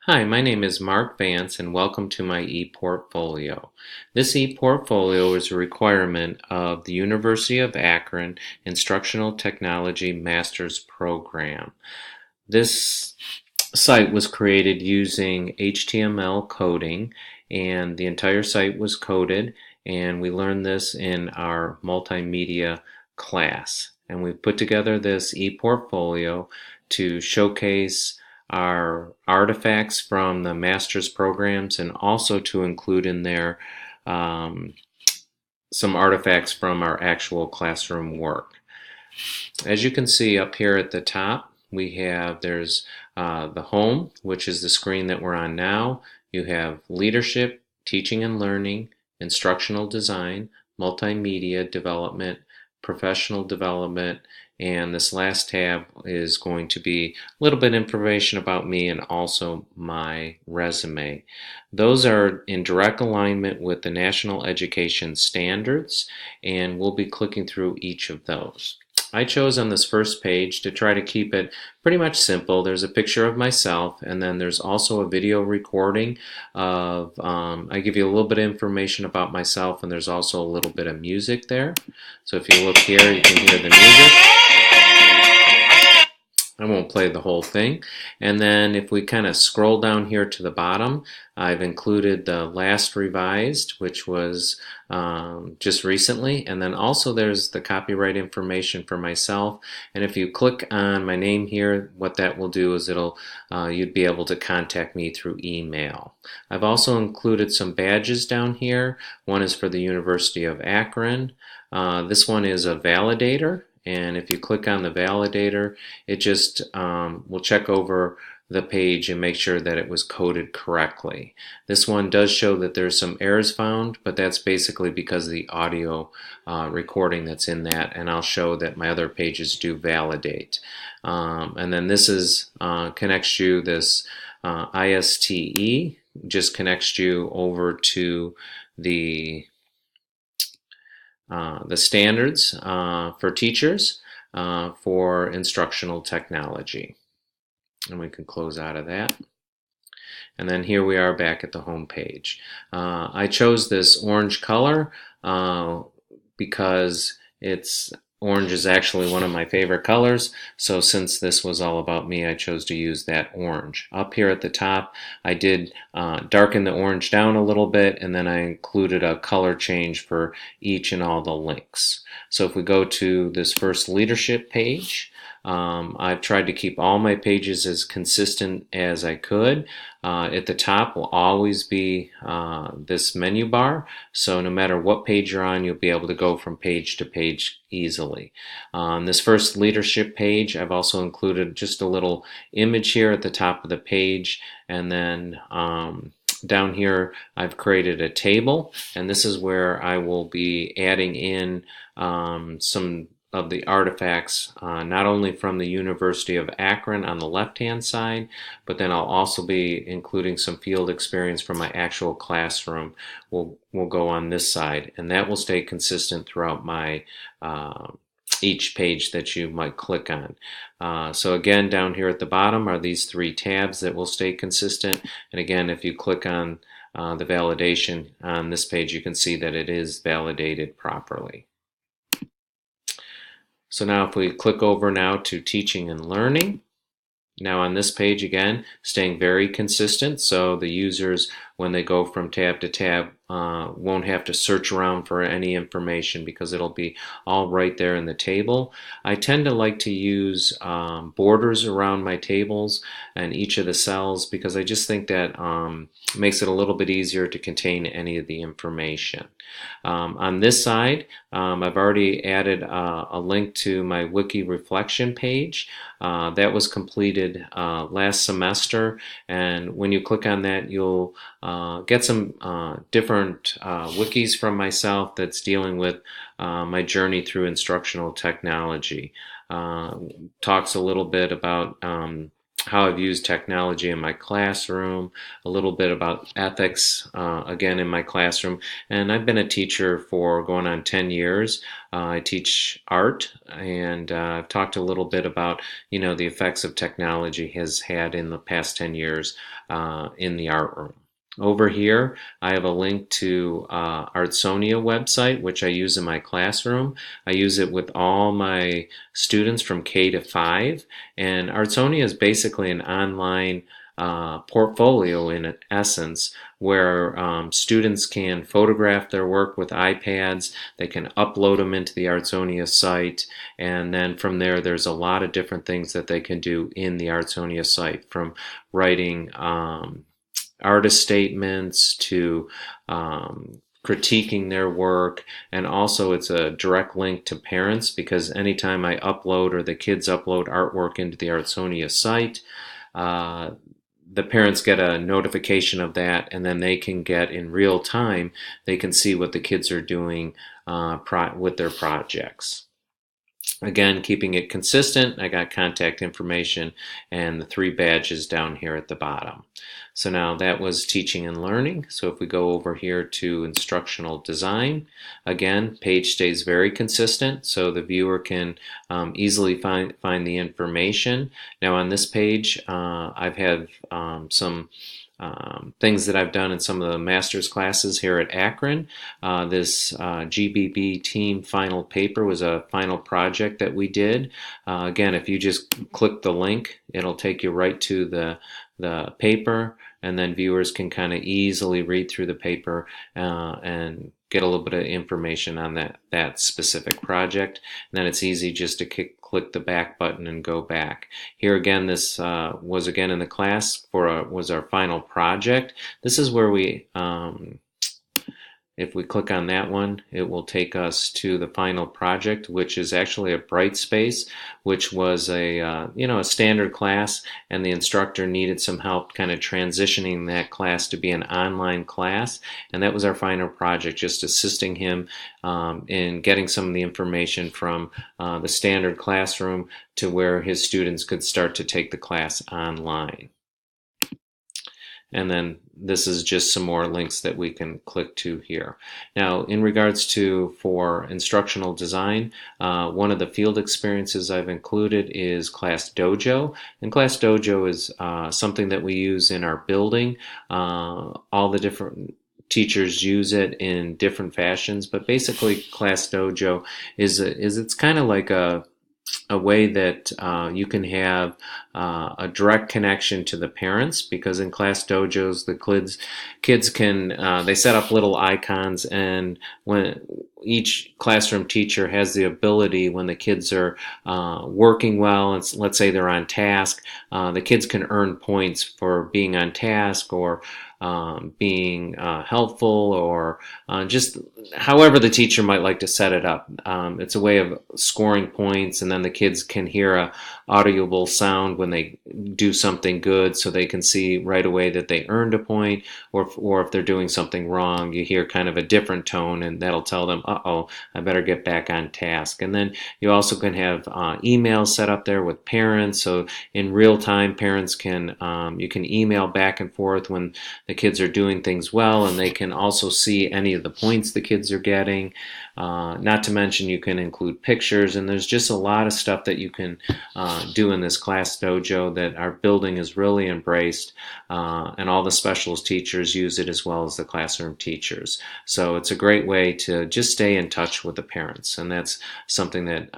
Hi, my name is Mark Vance and welcome to my ePortfolio. This ePortfolio is a requirement of the University of Akron Instructional Technology Master's Program. This site was created using HTML coding, and the entire site was coded, and we learned this in our multimedia class. And we put together this ePortfolio to showcase our artifacts from the master's programs and also to include in there um, some artifacts from our actual classroom work. As you can see up here at the top, there's the home, which is the screen that we're on now. You have leadership, teaching and learning, instructional design, multimedia development, professional development, and this last tab is going to be a little bit information about me and also my resume. Those are in direct alignment with the National Education Standards, and we'll be clicking through each of those. I chose on this first page to try to keep it pretty much simple. There's a picture of myself, and then there's also a video recording of, I give you a little bit of information about myself, and there's also a little bit of music there. So if you look here, you can hear the music. I won't play the whole thing. And then if we kind of scroll down here to the bottom, I've included the last revised, which was just recently. And then also there's the copyright information for myself. And if you click on my name here, what that will do is you'd be able to contact me through email. I've also included some badges down here. One is for the University of Akron. This one is a validator. And if you click on the validator, it just will check over the page and make sure that it was coded correctly. This one does show that there's some errors found, but that's basically because of the audio recording that's in that, and I'll show that my other pages do validate. And then this connects you, this ISTE just connects you over to the standards for teachers for instructional technology. And we can close out of that. And then here we are back at the home page. I chose this orange color because orange is actually one of my favorite colors, so since this was all about me, I chose to use that orange. Up here at the top, I did darken the orange down a little bit, and then I included a color change for each and all the links. So if we go to this first leadership page, I've tried to keep all my pages as consistent as I could. At the top will always be this menu bar, so no matter what page you're on, you'll be able to go from page to page easily. On this first leadership page, I've also included just a little image here at the top of the page, and then down here I've created a table, and this is where I will be adding in some of the artifacts, not only from the University of Akron on the left-hand side, but then I'll also be including some field experience from my actual classroom will go on this side, and that will stay consistent throughout my each page that you might click on. So again, down here at the bottom are these three tabs that will stay consistent, and again, if you click on the validation on this page, you can see that it is validated properly. So now if we click over now to teaching and learning, now on this page again, staying very consistent, so the users, when they go from tab to tab, won't have to search around for any information because it'll be all right there in the table. I tend to like to use borders around my tables and each of the cells because I just think that makes it a little bit easier to contain any of the information. On this side, I've already added a link to my Wiki Reflection page. That was completed last semester, and when you click on that, you'll get some different wikis from myself that's dealing with my journey through instructional technology. Talks a little bit about how I've used technology in my classroom, a little bit about ethics, again, in my classroom. And I've been a teacher for going on 10 years. I teach art, and I've talked a little bit about, the effects of technology has had in the past 10 years in the art room. Over here, I have a link to Artsonia website, which I use in my classroom. I use it with all my students from K to 5. And Artsonia is basically an online portfolio in essence, where students can photograph their work with iPads. They can upload them into the Artsonia site, and then from there, there's a lot of different things that they can do in the Artsonia site, from writing artist statements to critiquing their work. And also it's a direct link to parents, because anytime I upload or the kids upload artwork into the Artsonia site, uh, the parents get a notification of that, and then they can get in real time, they can see what the kids are doing with their projects. Again, keeping it consistent, I got contact information and the 3 badges down here at the bottom. So now that was teaching and learning. So if we go over here to instructional design, again, page stays very consistent, so the viewer can easily find the information. Now on this page, I've had some things that I've done in some of the master's classes here at Akron. This GBB team final paper was a final project that we did. Again, if you just click the link, it'll take you right to the paper, and then viewers can kind of easily read through the paper and get a little bit of information on that specific project. And then it's easy just to click the back button and go back. Here again, this was again in the class was our final project. This is where we if we click on that one, it will take us to the final project, which is actually a Brightspace, which was a a standard class, and the instructor needed some help kind of transitioning that class to be an online class, and that was our final project, just assisting him in getting some of the information from the standard classroom to where his students could start to take the class online. And then this is just some more links that we can click to here. Now, in regards to for instructional design, one of the field experiences I've included is Class Dojo. And Class Dojo is something that we use in our building. All the different teachers use it in different fashions, but basically Class Dojo is it's kind of like a way that you can have a direct connection to the parents, because in Class Dojos the kids can they set up little icons, and when each classroom teacher has the ability, when the kids are working well, and let's say they're on task, the kids can earn points for being on task, or being helpful, or just however the teacher might like to set it up. It's a way of scoring points, and then the kids can hear a audible sound when they do something good, so they can see right away that they earned a point, or if they're doing something wrong, you hear kind of a different tone, and that'll tell them, uh-oh, I better get back on task. And then you also can have emails set up there with parents, so in real time parents can you can email back and forth when the kids are doing things well, and they can also see any of the points the kids are getting. Not to mention you can include pictures, and there's just a lot of stuff that you can do in this Class Dojo that our building has really embraced, and all the specialist teachers use it as well as the classroom teachers. So it's a great way to just stay in touch with the parents, and that's something that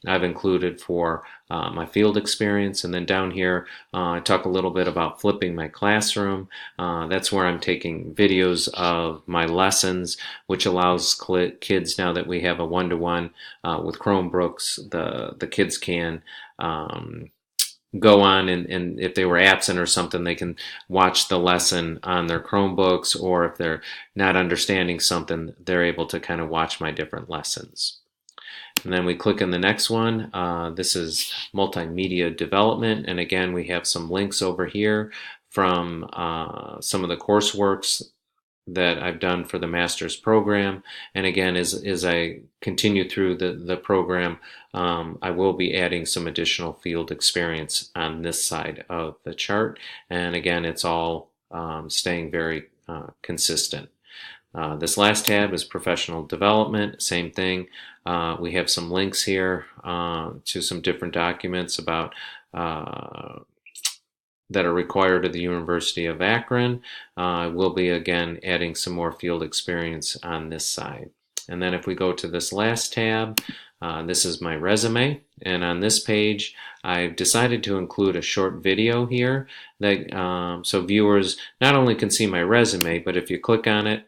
I've included for my field experience. And then down here I talk a little bit about flipping my classroom. That's where I'm taking videos of my lessons, which allows kids, now that we have a one-to-one with Chromebooks, the kids can go on, and if they were absent or something, they can watch the lesson on their Chromebooks, or if they're not understanding something, they're able to kind of watch my different lessons. And then we click on the next one. This is multimedia development, and again we have some links over here from some of the courseworks that I've done for the master's program. And again, as I continue through the program, I will be adding some additional field experience on this side of the chart. And again, it's all staying very consistent. This last tab is professional development, same thing. We have some links here to some different documents about that are required at the University of Akron. We'll be again adding some more field experience on this side. And then if we go to this last tab, this is my resume, and on this page I've decided to include a short video here that so viewers not only can see my resume, but if you click on it,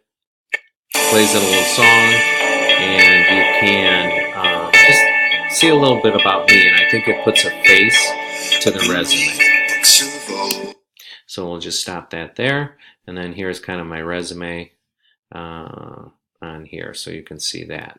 plays a little song, and you can just see a little bit about me, and I think it puts a face to the resume. So we'll just stop that there, and then here's kind of my resume on here, so you can see that.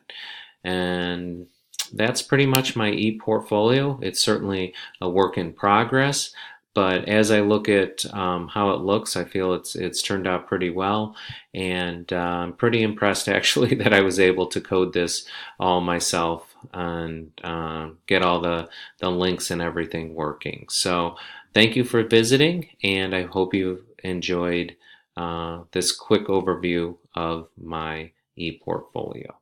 And that's pretty much my e-portfolio. It's certainly a work in progress, but as I look at how it looks, I feel it's turned out pretty well, and I'm pretty impressed actually that I was able to code this all myself and get all the links and everything working. So thank you for visiting, and I hope you enjoyed this quick overview of my e-portfolio.